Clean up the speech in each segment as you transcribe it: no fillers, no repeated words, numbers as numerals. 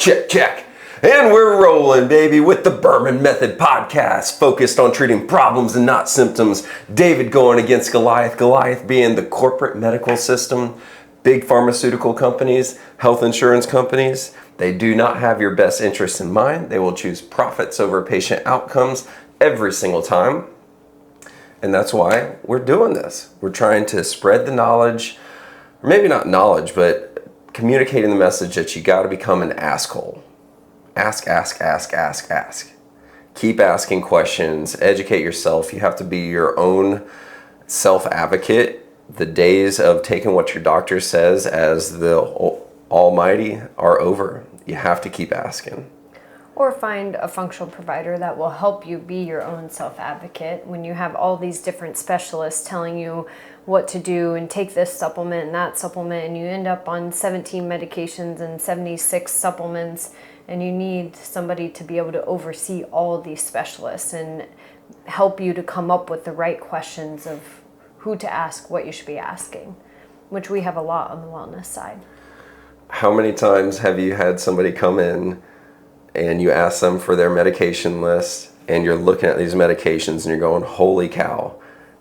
Check, check. And we're rolling, baby, with the Berman Method Podcast, focused on treating problems and not symptoms. David going against Goliath. Goliath being the corporate medical system, big pharmaceutical companies, health insurance companies. They do not have your best interests in mind. They will choose profits over patient outcomes every single time. And that's why we're doing this. We're trying to spread the knowledge, or maybe not knowledge, but communicating the message that you got to become an asshole. Ask. Keep asking questions. Educate yourself. You have to be your own self-advocate. The days of taking what your doctor says as the almighty are over. You have to keep asking. Or find a functional provider that will help you be your own self-advocate when you have all these different specialists telling you what to do and take this supplement and that supplement, and you end up on 17 medications and 76 supplements, and you need somebody to be able to oversee all of these specialists and help you to come up with the right questions of who to ask, what you should be asking, which we have a lot on the wellness side. How many times have you had somebody come in and you ask them for their medication list, and you're looking at these medications and you're going, holy cow,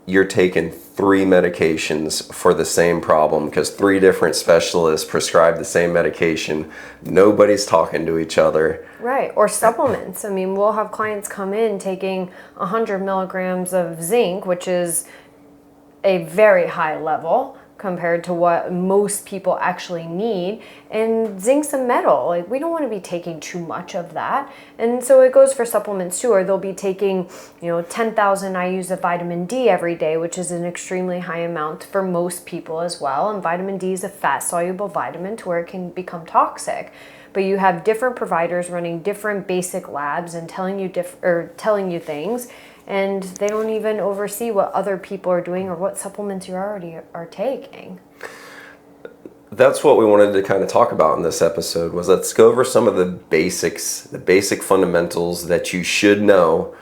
you're taking 3 medications for the same problem because 3 different specialists prescribe the same medication. Nobody's talking to each other. Right, or supplements. I mean, we'll have clients come in taking 100 milligrams of zinc, which is a very high level compared to what most people actually need, and zinc's a metal. Like, we don't want to be taking too much of that, and so it goes for supplements too. Or they'll be taking 10,000 IUs of vitamin D every day, which is an extremely high amount for most people as well, and vitamin D is a fat soluble vitamin to where it can become toxic. But you have different providers running different basic labs and telling you things, and they don't even oversee what other people are doing or what supplements you already are taking. That's what we wanted to kind of talk about in this episode, was let's go over some of the basics, the basic fundamentals that you should know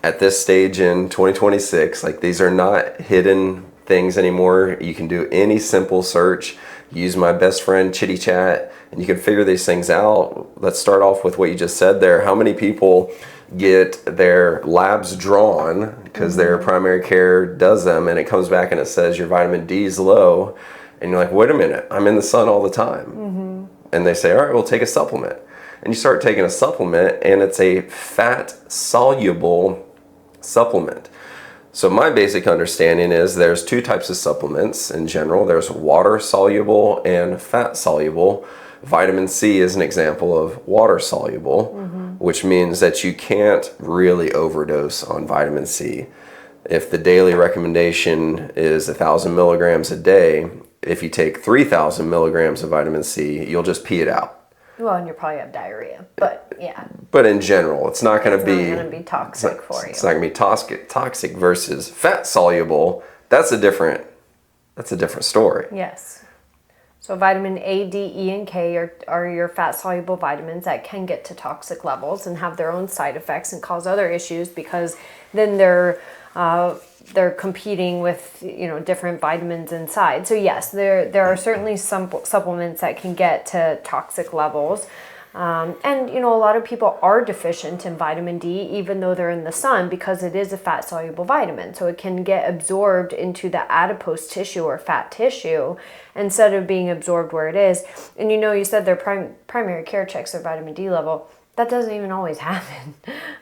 at this stage in 2026. Like, these are not hidden things anymore. You can do any simple search, use my best friend Chitty Chat, and you can figure these things out. Let's start off with what you just said there. How many people get their labs drawn because their primary care does them, and it comes back and it says your vitamin D is low, and you're like, wait a minute, I'm in the sun all the time. And they say, all right, we'll take a supplement. And you start taking a supplement, and it's a fat soluble supplement. So my basic understanding is there's 2 types of supplements in general. There's water soluble and fat soluble. Vitamin C is an example of water soluble, which means that you can't really overdose on vitamin C. If the daily recommendation is 1,000 milligrams a day, if you take 3,000 milligrams of vitamin C, you'll just pee it out. Well, and you'll probably have diarrhea, but yeah. But in general, it's not going to be toxic for you. It's not going to be toxic versus fat soluble. That's a different story. Yes. So vitamin A, D, E, and K are your fat-soluble vitamins that can get to toxic levels and have their own side effects and cause other issues, because then they're competing with different vitamins inside. So yes, there are certainly some supplements that can get to toxic levels. And a lot of people are deficient in vitamin D even though they're in the sun, because it is a fat soluble vitamin. So it can get absorbed into the adipose tissue or fat tissue instead of being absorbed where it is. And you said their primary care checks their vitamin D level. That doesn't even always happen.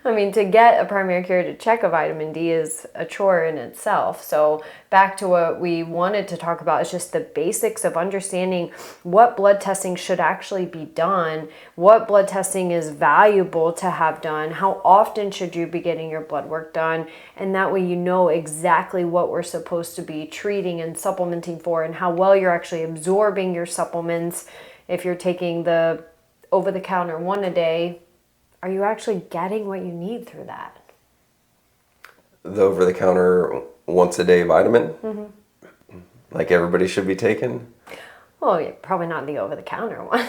I mean, to get a primary care to check a vitamin D is a chore in itself. So back to what we wanted to talk about is just the basics of understanding what blood testing should actually be done, what blood testing is valuable to have done, how often should you be getting your blood work done, and that way you know exactly what we're supposed to be treating and supplementing for, and how well you're actually absorbing your supplements. If you're taking the over-the-counter 1 a day, are you actually getting what you need through that? The over-the-counter once a day vitamin? Like everybody should be taking? Well, yeah, probably not the over-the-counter one.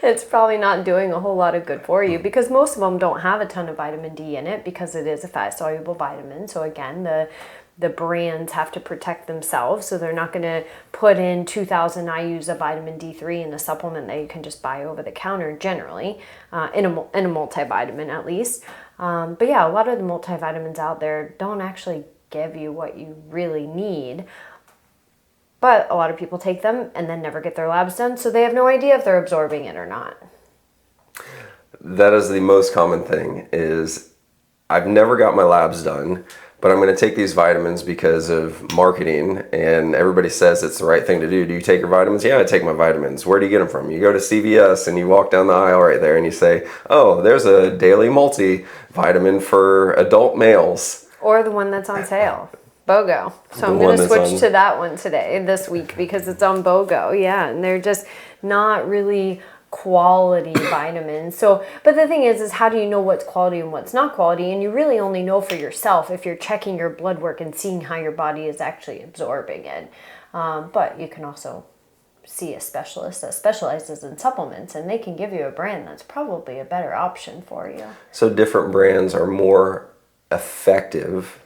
it's probably not doing a whole lot of good for you, because most of them don't have a ton of vitamin D in it because it is a fat-soluble vitamin. So again, the brands have to protect themselves, so they're not going to put in 2,000 IUs of vitamin D3 in a supplement that you can just buy over the counter generally, in a multivitamin at least. But yeah, a lot of the multivitamins out there don't actually give you what you really need. But a lot of people take them and then never get their labs done, so they have no idea if they're absorbing it or not. That is the most common thing, is I've never got my labs done, but I'm going to take these vitamins because of marketing, and everybody says it's the right thing to do. Do you take your vitamins? Yeah, I take my vitamins. Where do you get them from? You go to CVS and you walk down the aisle right there and you say, oh, there's a daily multivitamin for adult males. Or the one that's on sale. BOGO. So I'm going to switch to that one this week, because it's on BOGO. Yeah, and they're just not really quality vitamins. So, but the thing is how do you know what's quality and what's not quality? And you really only know for yourself if you're checking your blood work and seeing how your body is actually absorbing it. But you can also see a specialist that specializes in supplements, and they can give you a brand that's probably a better option for you. So different brands are more effective.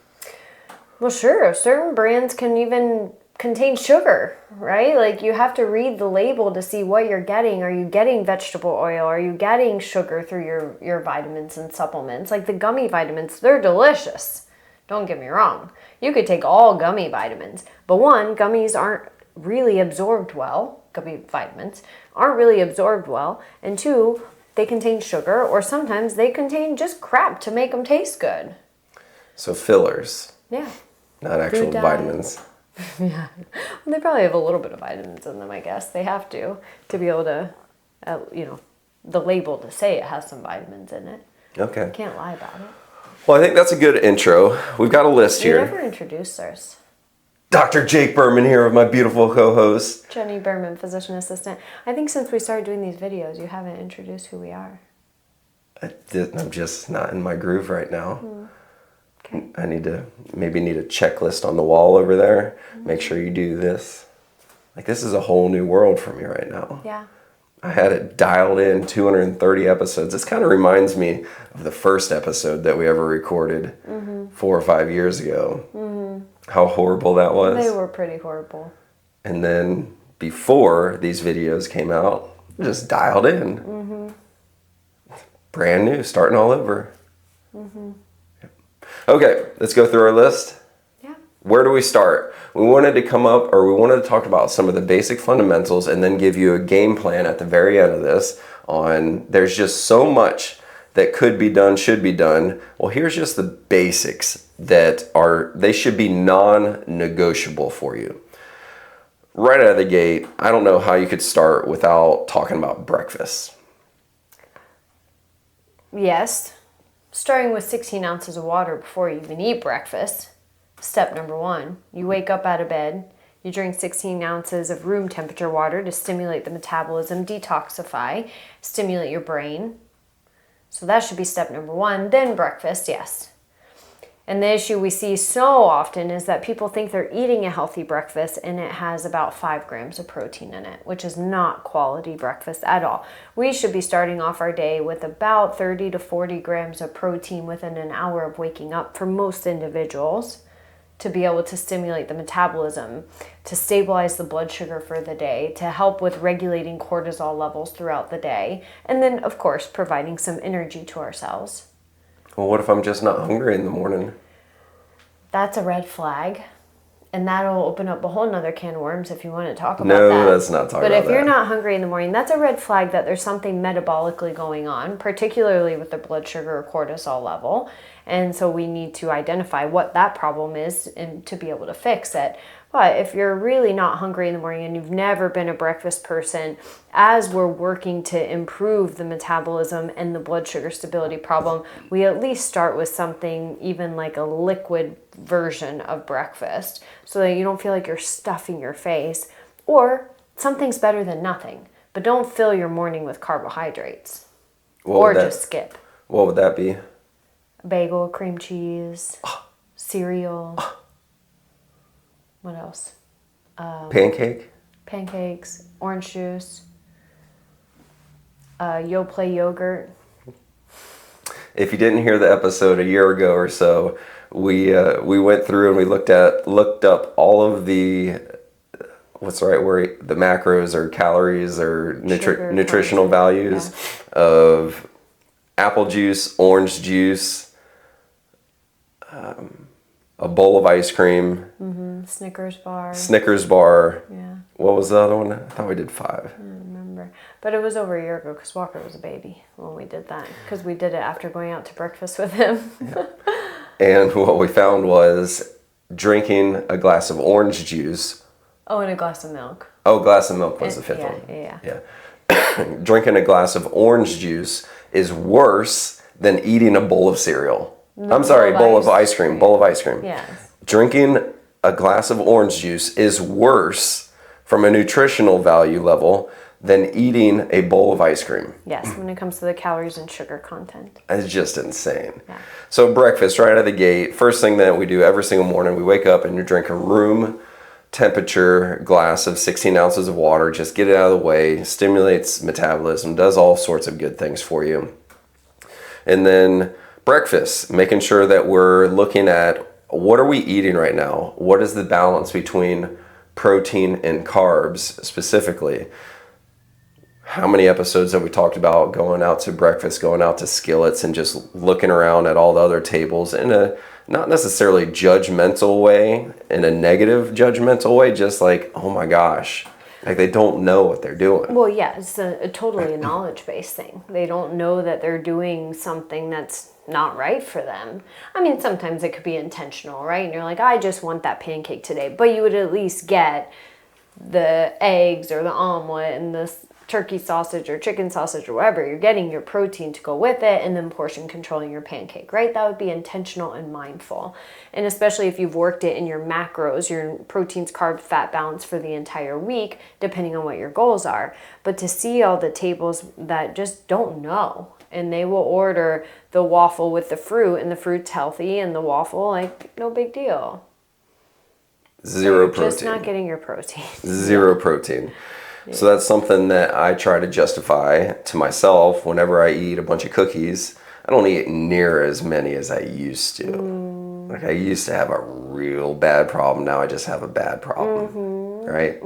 Well, sure. Certain brands can even contain sugar, right? Like, you have to read the label to see what you're getting. Are you getting vegetable oil? Are you getting sugar through your vitamins and supplements? Like the gummy vitamins, they're delicious. Don't get me wrong. You could take all gummy vitamins, but one, gummies aren't really absorbed well. Gummy vitamins aren't really absorbed well. And two, they contain sugar, or sometimes they contain just crap to make them taste good. So fillers. Yeah. Not actual vitamins. Yeah. Well, they probably have a little bit of vitamins in them, I guess. They have to be able to, the label to say it has some vitamins in it. Okay. You can't lie about it. Well, I think that's a good intro. We've got a list here. You never introduced us. Dr. Jake Berman here with my beautiful co-host. Jenni Berman, physician assistant. I think since we started doing these videos, you haven't introduced who we are. I'm just not in my groove right now. Okay. I need a checklist on the wall over there. Make sure you do this. Like, this is a whole new world for me right now. Yeah. I had it dialed in, 230 episodes. This kind of reminds me of the first episode that we ever recorded 4 or 5 years ago. How horrible that was. They were pretty horrible. And then before these videos came out, just dialed in. Brand new, starting all over. Okay, let's go through our list. Yeah. Where do we start? We wanted to talk about some of the basic fundamentals and then give you a game plan at the very end of this on there's just so much that could be done, should be done. Well, here's just the basics they should be non-negotiable for you. Right out of the gate, I don't know how you could start without talking about breakfast. Yes. Starting with 16 ounces of water before you even eat breakfast. Step number 1. You wake up out of bed. You drink 16 ounces of room temperature water to stimulate the metabolism, detoxify, stimulate your brain. So that should be step number 1. Then breakfast, yes. And the issue we see so often is that people think they're eating a healthy breakfast and it has about 5 grams of protein in it, which is not quality breakfast at all. We should be starting off our day with about 30 to 40 grams of protein within an hour of waking up for most individuals, to be able to stimulate the metabolism, to stabilize the blood sugar for the day, to help with regulating cortisol levels throughout the day, and then, of course, providing some energy to our cells. Well, what if I'm just not hungry in the morning? That's a red flag. And that'll open up a whole nother can of worms if you want to talk about that. No, let's not talk about that. But if you're not hungry in the morning, that's a red flag that there's something metabolically going on, particularly with the blood sugar or cortisol level. And so we need to identify what that problem is and to be able to fix it. But if you're really not hungry in the morning and you've never been a breakfast person, as we're working to improve the metabolism and the blood sugar stability problem, we at least start with something even like a liquid version of breakfast so that you don't feel like you're stuffing your face, or something's better than nothing. But don't fill your morning with carbohydrates just skip. What would that be? A bagel, cream cheese, cereal. What else? Pancakes, orange juice. Yoplait yogurt. If you didn't hear the episode a year ago or so, we went through and we looked up all of the, what's the right word, the macros or calories or nutritional values of apple juice, orange juice, a bowl of ice cream, Snickers bar. Yeah. What was the other one? I thought we did 5. I don't remember. But it was over a year ago because Walker was a baby when we did that. Because we did it after going out to breakfast with him. Yeah. And what we found was drinking a glass of orange juice. Oh, and a glass of milk. Oh, glass of milk was the 5th one. Yeah. Drinking a glass of orange juice is worse than eating a bowl of cereal. Bowl of ice cream. Bowl of ice cream. Yes. Drinking a glass of orange juice is worse from a nutritional value level than eating a bowl of ice cream. Yes, when it comes to the calories and sugar content. It's just insane. Yeah. So breakfast, right out of the gate, first thing that we do every single morning, we wake up and you drink a room temperature glass of 16 ounces of water. Just get it out of the way, stimulates metabolism, does all sorts of good things for you. And then breakfast, making sure that we're looking at what are we eating right now? What is the balance between protein and carbs specifically? How many episodes have we talked about going out to breakfast, going out to Skillets, and just looking around at all the other tables in a not necessarily judgmental way, in a negative judgmental way, just like, oh my gosh, like they don't know what they're doing. Well, yeah, it's totally a knowledge-based thing. They don't know that they're doing something that's not right for them. I mean, sometimes it could be intentional, right? And you're like, I just want that pancake today. But you would at least get the eggs or the omelet and the turkey sausage or chicken sausage or whatever. You're getting your protein to go with it and then portion controlling your pancake, right? That would be intentional and mindful. And especially if you've worked it in your macros, your proteins, carbs, fat balance for the entire week, depending on what your goals are. But to see all the tables that just don't know, and they will order the waffle with the fruit and the fruit's healthy and the waffle, like, no big deal. Zero protein. Just not getting your protein. Zero protein. Yeah. So that's something that I try to justify to myself whenever I eat a bunch of cookies. I don't eat near as many as I used to. Like I used to have a real bad problem. Now I just have a bad problem, right?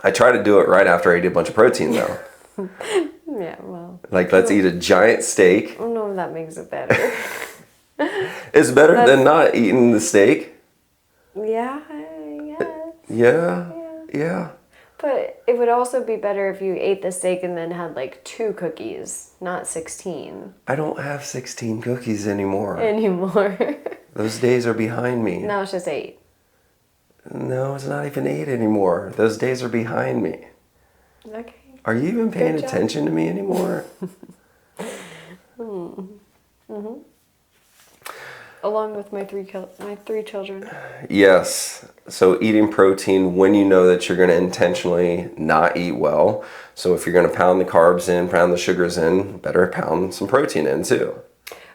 I try to do it right after I eat a bunch of protein though. Yeah, well. Like let's eat a giant steak. I don't know if that makes it better. It's better than not eating the steak. Yeah, yes. Yeah. But it would also be better if you ate the steak and then had like 2 cookies, not 16. I don't have 16 cookies anymore. Those days are behind me. No, it's just 8. No, it's not even 8 anymore. Those days are behind me. Okay. Are you even paying attention to me anymore? Along with my three children. Yes. So eating protein when you know that you're going to intentionally not eat well. So if you're going to pound the carbs in, pound the sugars in, better pound some protein in too.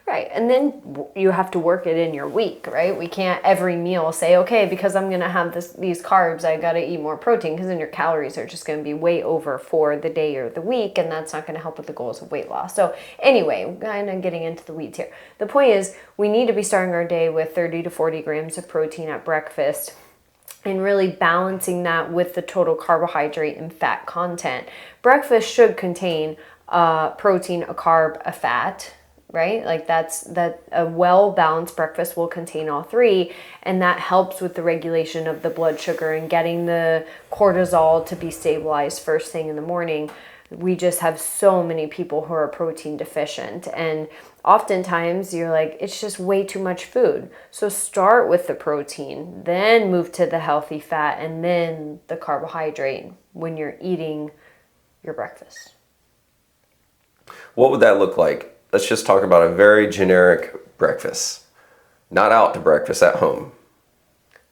Right. And then you have to work it in your week, right? We can't every meal say, okay, because I'm going to have these carbs, I got to eat more protein, because then your calories are just going to be way over for the day or the week, and that's not going to help with the goals of weight loss. So anyway, kind of getting into the weeds here. The point is we need to be starting our day with 30 to 40 grams of protein at breakfast and really balancing that with the total carbohydrate and fat content. Breakfast should contain protein, a carb, a fat, right? Like that a well-balanced breakfast will contain all 3, and that helps with the regulation of the blood sugar and getting the cortisol to be stabilized first thing in the morning. We just have so many people who are protein deficient, and oftentimes you're like, it's just way too much food. So start with the protein, then move to the healthy fat, and then the carbohydrate when you're eating your breakfast. What would that look like? Let's just talk about a very generic breakfast. Not out to breakfast, at home.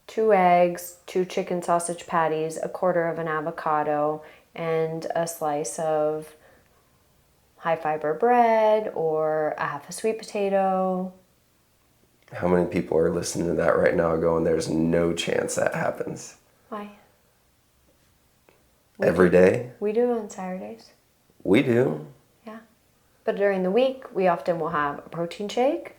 2 eggs, 2 chicken sausage patties, a quarter of an avocado, and a slice of high fiber bread or a half a sweet potato. How many people are listening to that right now going, there's no chance that happens? Why? Every day? We do it on Saturdays. We do. Yeah. But during the week, we often will have a protein shake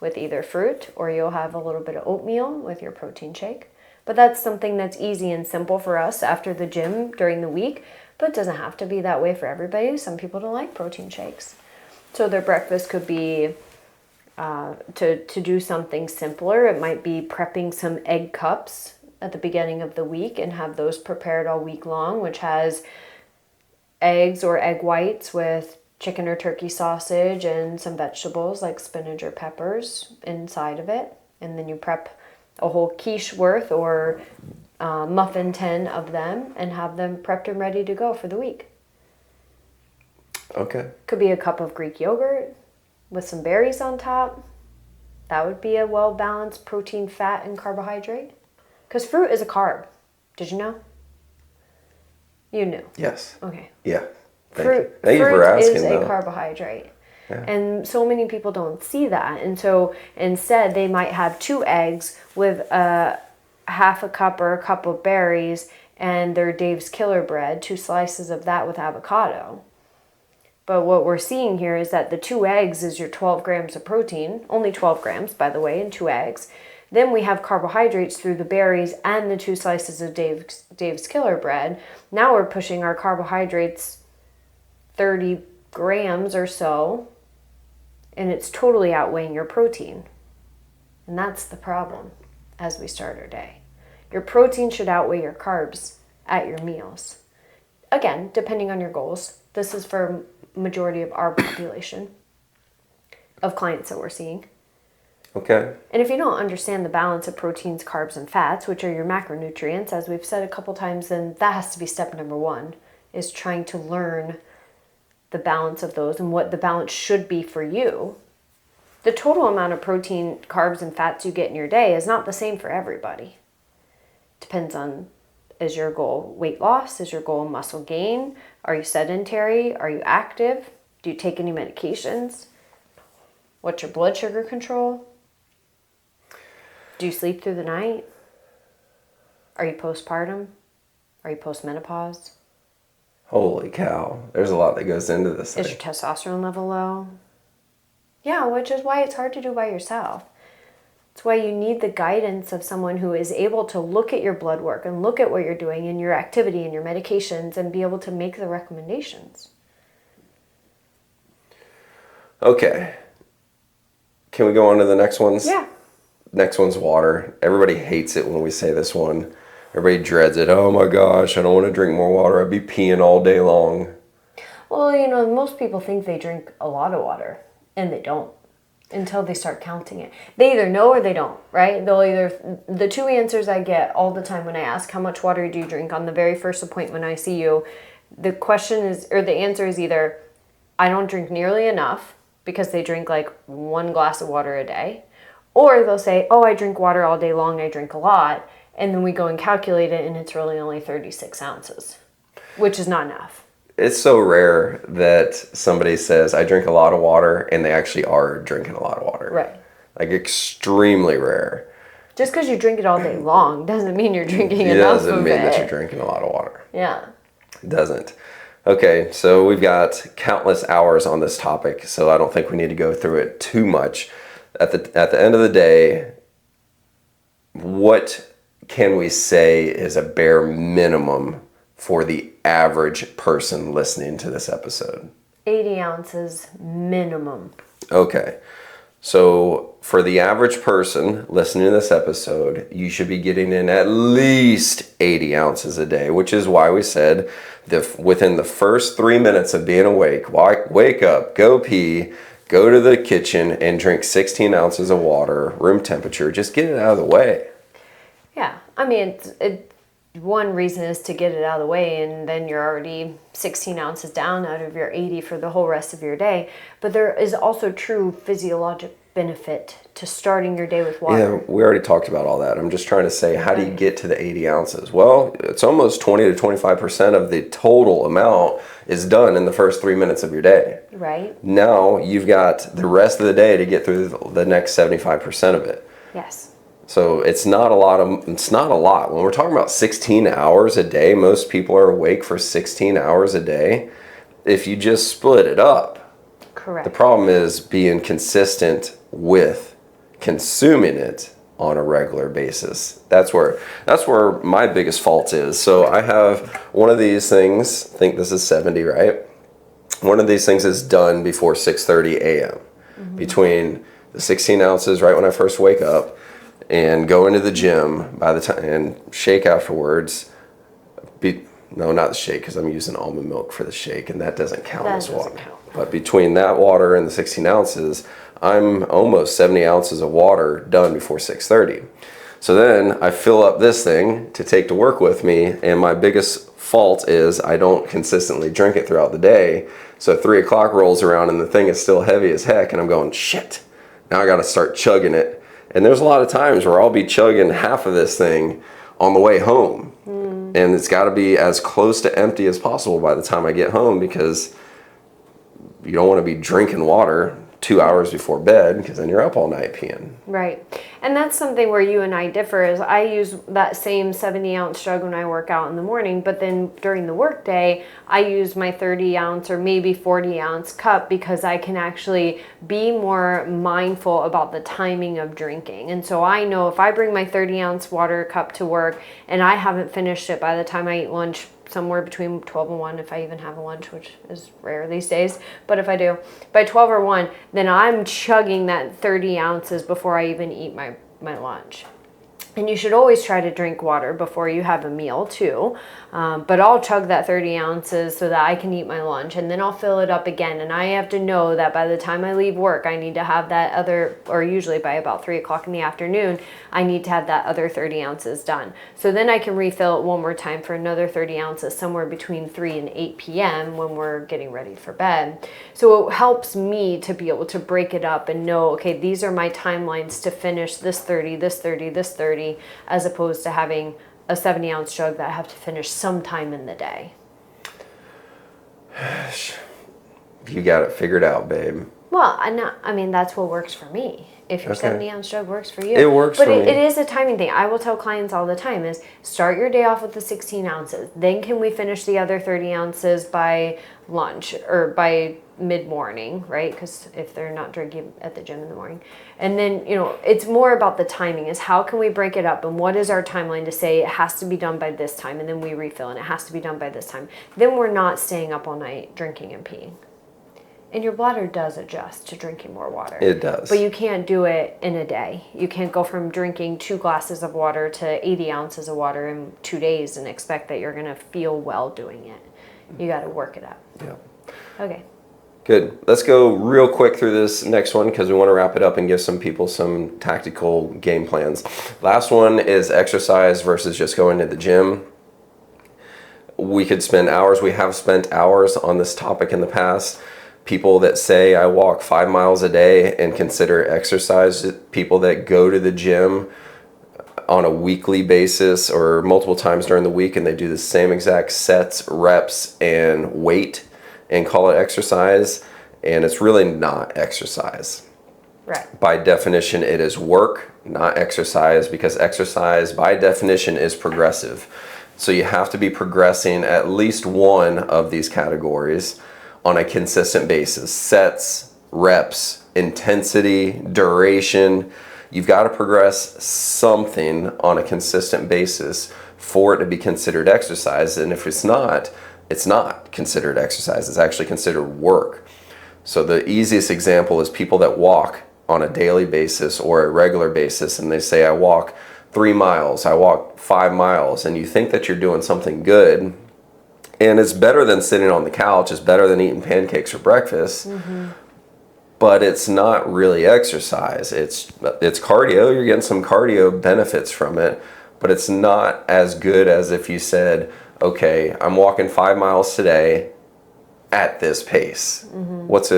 with either fruit, or you'll have a little bit of oatmeal with your protein shake. But that's something that's easy and simple for us after the gym during the week, but it doesn't have to be that way for everybody. Some people don't like protein shakes. So their breakfast could be, to do something simpler, it might be prepping some egg cups at the beginning of the week and have those prepared all week long, which has eggs or egg whites with chicken or turkey sausage and some vegetables like spinach or peppers inside of it. And then you prep a whole quiche worth or muffin tin of them and have them prepped and ready to go for the week. Okay. Could be a cup of Greek yogurt with some berries on top. That would be a well-balanced protein, fat, and carbohydrate. Because fruit is a carb. Did you know? You knew. Yes. Okay. Yeah. Fruit is a carbohydrate. Yeah. And so many people don't see that. And so instead they might have 2 eggs with half a cup or a cup of berries and their Dave's Killer Bread, 2 slices of that with avocado. But what we're seeing here is that the 2 eggs is your 12 grams of protein, only 12 grams, by the way, in 2 eggs. Then we have carbohydrates through the berries and the 2 slices of Dave's Killer Bread. Now we're pushing our carbohydrates 30 grams or so, and it's totally outweighing your protein. And that's the problem as we start our day. Your protein should outweigh your carbs at your meals. Again, depending on your goals. This is for majority of our population of clients that we're seeing. Okay. And if you don't understand the balance of proteins, carbs, and fats, which are your macronutrients, as we've said a couple times, then that has to be step number 1, is trying to learn the balance of those and what the balance should be for you. The total amount of protein, carbs, and fats you get in your day is not the same for everybody. Depends on, is your goal weight loss? Is your goal muscle gain? Are you sedentary? Are you active? Do you take any medications? What's your blood sugar control? Do you sleep through the night? Are you postpartum? Are you postmenopause? Holy cow. There's a lot that goes into this thing. Is your testosterone level low? Yeah, which is why it's hard to do by yourself. It's why you need the guidance of someone who is able to look at your blood work and look at what you're doing and your activity and your medications and be able to make the recommendations. Okay. Can we go on to the next ones? Yeah. Next one's water. Everybody hates it when we say this one. Everybody dreads it. Oh my gosh, I don't want to drink more water. I'd be peeing all day long. Well, most people think they drink a lot of water, and they don't until they start counting it. They either know or they don't, right? The 2 answers I get all the time when I ask how much water do you drink on the very first appointment I see you, the answer is either I don't drink nearly enough, because they drink like 1 glass of water a day, or they'll say, oh, I drink water all day long, I drink a lot. And then we go and calculate it, and it's really only 36 ounces, which is not enough. It's so rare that somebody says, I drink a lot of water, and they actually are drinking a lot of water. Right. Like, extremely rare. Just because you drink it all day long doesn't mean you're drinking enough of it. It doesn't mean that you're drinking a lot of water. Yeah. It doesn't. Okay, so we've got countless hours on this topic, so I don't think we need to go through it too much. At the end of the day, what can we say is a bare minimum for the average person listening to this episode? 80 ounces minimum. Okay. So for the average person listening to this episode, you should be getting in at least 80 ounces a day, which is why we said within the first 3 minutes of being awake, wake up, go pee, go to the kitchen and drink 16 ounces of water, room temperature. Just get it out of the way. Yeah, I mean, one reason is to get it out of the way, and then you're already 16 ounces down out of your 80 for the whole rest of your day. But there is also true physiologic benefit to starting your day with water. Yeah, we already talked about all that. I'm just trying to say, how do you get to the 80 ounces? Well, it's almost 20 to 25% of the total amount is done in the first 3 minutes of your day. Right. Now you've got the rest of the day to get through the next 75% of it. Yes. So it's not a lot. When we're talking about 16 hours a day, most people are awake for 16 hours a day. if you just split it up. Correct. The problem is being consistent with consuming it on a regular basis. That's where my biggest fault is. So I have one of these things, I think this is 70, right? One of these things is done before 6:30 a.m. Between the 16 ounces right when I first wake up and go into the gym by the time and shake afterwards. No, not the shake, because I'm using almond milk for the shake, and that doesn't count as water. But between that water and the 16 ounces, I'm almost 70 ounces of water done before 6:30. So then I fill up this thing to take to work with me, and my biggest fault is I don't consistently drink it throughout the day. So 3 o'clock rolls around and the thing is still heavy as heck, and I'm going, shit, now I got to start chugging it. And there's a lot of times where I'll be chugging half of this thing on the way home. And it's got to be as close to empty as possible by the time I get home, because you don't want to be drinking water 2 hours before bed, because then you're up all night peeing. Right. And that's something where you and I differ, is I use that same 70-ounce jug when I work out in the morning, but then during the workday, I use my 30-ounce or maybe 40-ounce cup, because I can actually be more mindful about the timing of drinking. And so I know if I bring my 30-ounce water cup to work and I haven't finished it by the time I eat lunch, somewhere between 12 and 1, if I even have a lunch, which is rare these days, but if I do, by 12 or 1, then I'm chugging that 30 ounces before I even eat my lunch. And you should always try to drink water before you have a meal too. But I'll chug that 30 ounces so that I can eat my lunch, and then I'll fill it up again. And I have to know that by the time I leave work, I need to have that other, or usually by about 3 o'clock in the afternoon, I need to have that other 30 ounces done. So then I can refill it one more time for another 30 ounces somewhere between 3 and 8 p.m. when we're getting ready for bed. So it helps me to be able to break it up and know, okay, these are my timelines to finish this 30, this 30, this 30, as opposed to having a 70-ounce jug that I have to finish sometime in the day. You got it figured out, babe. Well, I mean, that's what works for me. If your 70-ounce jug works for you. It works for me. But it is a timing thing. I will tell clients all the time is start your day off with the 16 ounces. Then can we finish the other 30 ounces by lunch or by mid-morning, right? Because if they're not drinking at the gym in the morning. And then, it's more about the timing, is how can we break it up, and what is our timeline to say it has to be done by this time, and then we refill, and it has to be done by this time. Then we're not staying up all night drinking and peeing. And your bladder does adjust to drinking more water. It does. But you can't do it in a day. You can't go from drinking 2 glasses of water to 80 ounces of water in 2 days and expect that you're going to feel well doing it. You got to work it up. Yeah. Okay. Good. Let's go real quick through this next one, because we want to wrap it up and give some people some tactical game plans. Last one is exercise versus just going to the gym. We could spend hours. We have spent hours on this topic in the past. People that say I walk 5 miles a day and consider exercise, people that go to the gym on a weekly basis or multiple times during the week and they do the same exact sets, reps, and weight and call it exercise, and it's really not exercise. Right. By definition, it is work, not exercise, because exercise by definition is progressive. So you have to be progressing at least one of these categories on a consistent basis. Sets, reps, intensity, duration. You've got to progress something on a consistent basis for it to be considered exercise. And if it's not considered exercise. It's actually considered work. So the easiest example is people that walk on a daily basis or a regular basis, and they say, I walk 3 miles, I walk 5 miles, and you think that you're doing something good. And it's better than sitting on the couch. It's better than eating pancakes for breakfast. Mm-hmm. But it's not really exercise. It's cardio. You're getting some cardio benefits from it. But it's not as good as if you said, okay, I'm walking 5 miles today at this pace. Mm-hmm. What's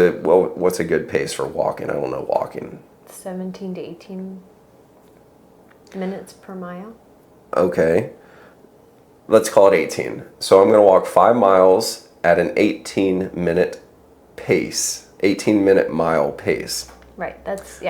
a good pace for walking? I don't know walking. 17 to 18 minutes per mile. Okay. Let's call it 18. So I'm going to walk 5 miles at an 18-minute pace, 18-minute mile pace. Right. That's,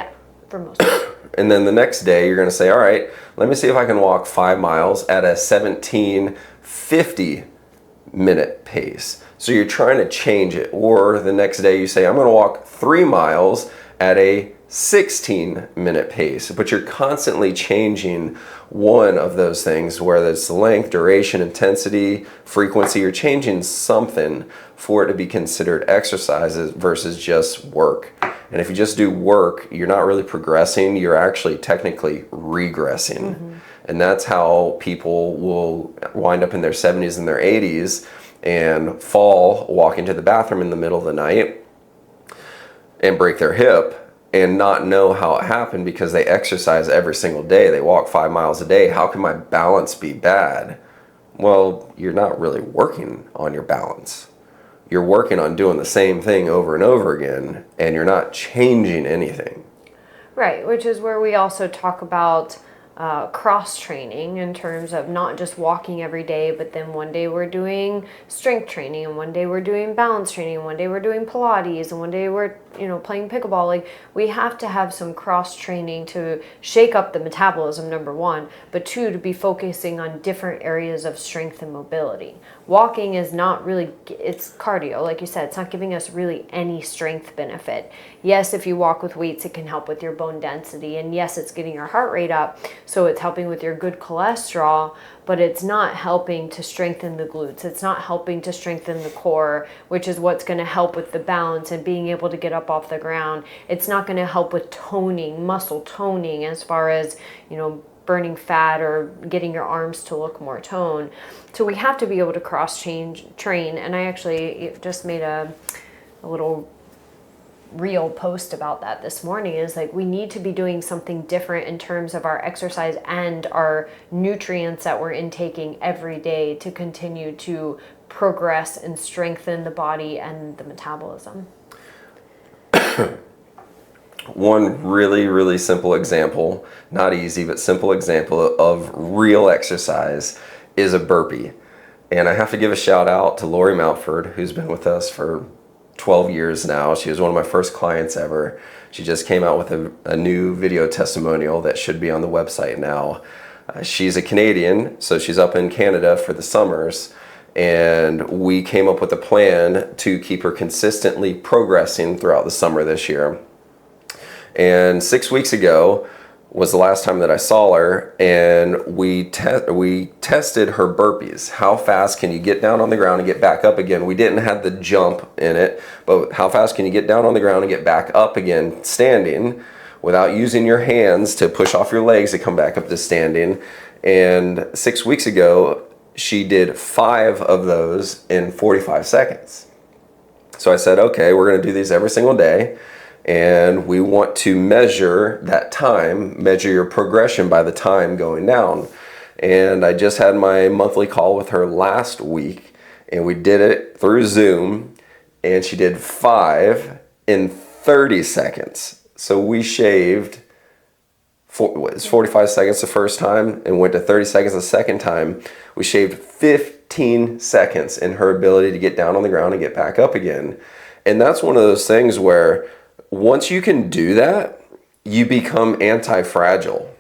for most people. And then the next day, you're going to say, all right, let me see if I can walk 5 miles at a 1750-minute pace. So you're trying to change it. Or the next day you say, I'm going to walk 3 miles at a 16-minute pace. But you're constantly changing one of those things, whether it's the length, duration, intensity, frequency. You're changing something for it to be considered exercises versus just work. And if you just do work, you're not really progressing. You're actually technically regressing. Mm-hmm. And that's how people will wind up in their 70s and their 80s and fall, walk into the bathroom in the middle of the night and break their hip and not know how it happened because they exercise every single day. They walk 5 miles a day. How can my balance be bad? Well, you're not really working on your balance. You're working on doing the same thing over and over again, and you're not changing anything. Right, which is where we also talk about cross-training in terms of not just walking every day, but then one day we're doing strength training, and one day we're doing balance training, and one day we're doing Pilates, and one day we're playing pickleball. Like, we have to have some cross-training to shake up the metabolism, number one, but two, to be focusing on different areas of strength and mobility. Walking is not really, it's cardio, like you said, it's not giving us really any strength benefit. Yes, if you walk with weights, it can help with your bone density, and yes, it's getting your heart rate up, so it's helping with your good cholesterol, but it's not helping to strengthen the glutes. It's not helping to strengthen the core, which is what's going to help with the balance and being able to get up off the ground. It's not going to help with toning, muscle toning, as far as, burning fat or getting your arms to look more toned. So we have to be able to train. And I actually just made a little real post about that this morning. Is like, we need to be doing something different in terms of our exercise and our nutrients that we're intaking every day to continue to progress and strengthen the body and the metabolism. One really, really simple example, not easy, but simple example of real exercise is a burpee. And I have to give a shout out to Lori Mountford, who's been with us for 12 years now. She was one of my first clients ever. She just came out with a new video testimonial that should be on the website now. She's a Canadian, so she's up in Canada for the summers. And we came up with a plan to keep her consistently progressing throughout the summer this year. And 6 weeks ago was the last time that I saw her, and we tested her burpees. How fast can you get down on the ground and get back up again? We didn't have the jump in it, but how fast can you get down on the ground and get back up again standing without using your hands to push off your legs to come back up to standing? And 6 weeks ago, she did 5 of those in 45 seconds. So I said, okay, we're going to do these every single day. And we want to measure that time, measure your progression by the time going down. And I just had my monthly call with her last week, and we did it through Zoom, and she did 5 in 30 seconds. So we shaved 45 seconds the first time and went to 30 seconds the second time. We shaved 15 seconds in her ability to get down on the ground and get back up again. And that's one of those things where once you can do that, you become anti-fragile.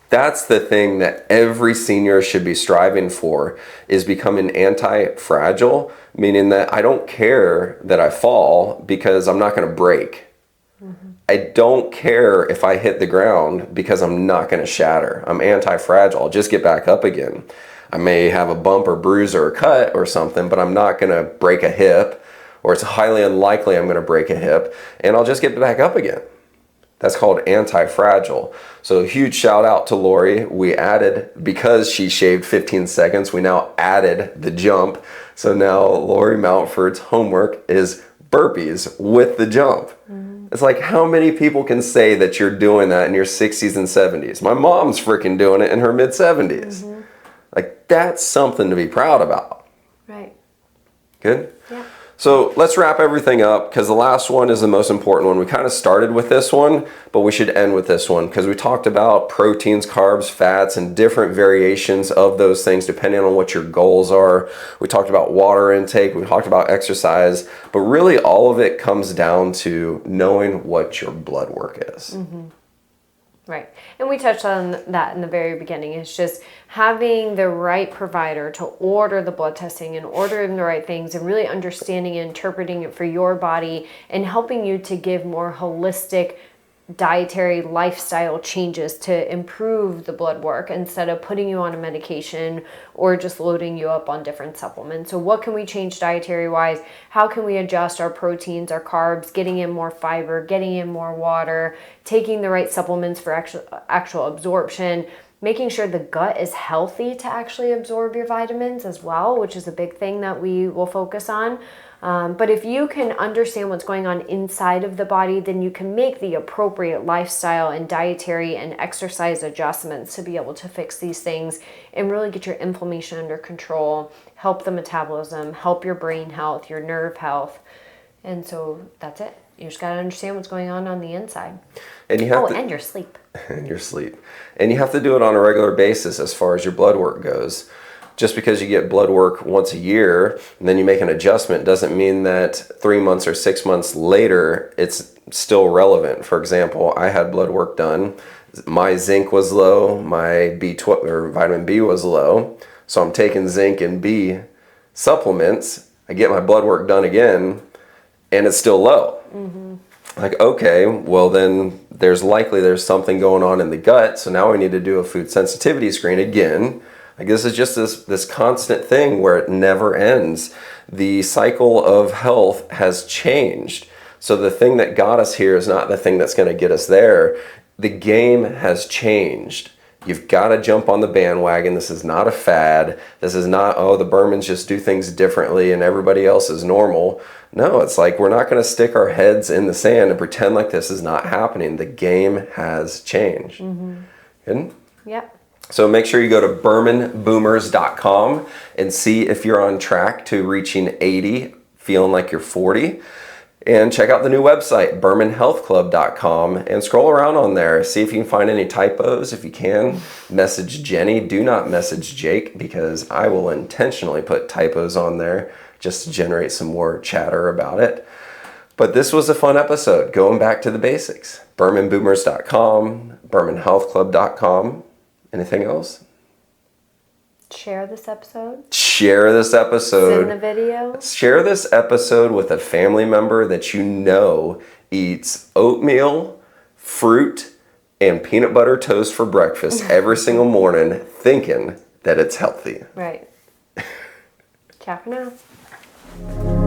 That's the thing that every senior should be striving for, is becoming anti-fragile, meaning that I don't care that I fall because I'm not going to break. Mm-hmm. I don't care if I hit the ground because I'm not going to shatter. I'm anti-fragile. I'll just get back up again. I may have a bump or bruise or a cut or something, but I'm not going to break a hip. Or it's highly unlikely I'm going to break a hip, and I'll just get back up again. That's called anti-fragile. So a huge shout out to Lori. We added, because she shaved 15 seconds, we now added the jump. So now Lori Mountford's homework is burpees with the jump. Mm-hmm. It's like, how many people can say that you're doing that in your 60s and 70s? My mom's freaking doing it in her mid-70s. Mm-hmm. Like, that's something to be proud about. Right. Good? Yeah. So let's wrap everything up, because the last one is the most important one. We kind of started with this one, but we should end with this one, because we talked about proteins, carbs, fats, and different variations of those things depending on what your goals are. We talked about water intake, we talked about exercise, but really all of it comes down to knowing what your blood work is. Mm-hmm. Right. And we touched on that in the very beginning. It's just having the right provider to order the blood testing and ordering the right things and really understanding and interpreting it for your body and helping you to give more holistic dietary lifestyle changes to improve the blood work instead of putting you on a medication or just loading you up on different supplements. So what can we change dietary wise? How can we adjust our proteins, our carbs, getting in more fiber, getting in more water, taking the right supplements for actual absorption, making sure the gut is healthy to actually absorb your vitamins as well, which is a big thing that we will focus on. But if you can understand what's going on inside of the body, then you can make the appropriate lifestyle and dietary and exercise adjustments to be able to fix these things and really get your inflammation under control, help the metabolism, help your brain health, your nerve health. And so that's it. You just got to understand what's going on the inside. And you have and your sleep. And your sleep. And you have to do it on a regular basis as far as your blood work goes. Just because you get blood work once a year and then you make an adjustment doesn't mean that 3 months or 6 months later it's still relevant. For example, I had blood work done. My zinc was low, my B12 or vitamin B was low. So I'm taking zinc and B supplements. I get my blood work done again and it's still low. Mm-hmm. Like, okay, well then there's something going on in the gut. So now we need to do a food sensitivity screen again. Like this is just this constant thing where it never ends. The cycle of health has changed. So the thing that got us here is not the thing that's going to get us there. The game has changed. You've got to jump on the bandwagon. This is not a fad. This is not, the Bermans just do things differently and everybody else is normal. No, it's like we're not going to stick our heads in the sand and pretend like this is not happening. The game has changed. Mm-hmm. Good? Yep. So make sure you go to bermanboomers.com and see if you're on track to reaching 80, feeling like you're 40. And check out the new website, bermanhealthclub.com, and scroll around on there. See if you can find any typos. If you can, message Jenny. Do not message Jake because I will intentionally put typos on there just to generate some more chatter about it. But this was a fun episode, going back to the basics. bermanboomers.com, bermanhealthclub.com. Anything else? Share this episode. Share this episode. Send the video. Share this episode with a family member that you know eats oatmeal, fruit, and peanut butter toast for breakfast every single morning, thinking that it's healthy. Right. Ciao for now.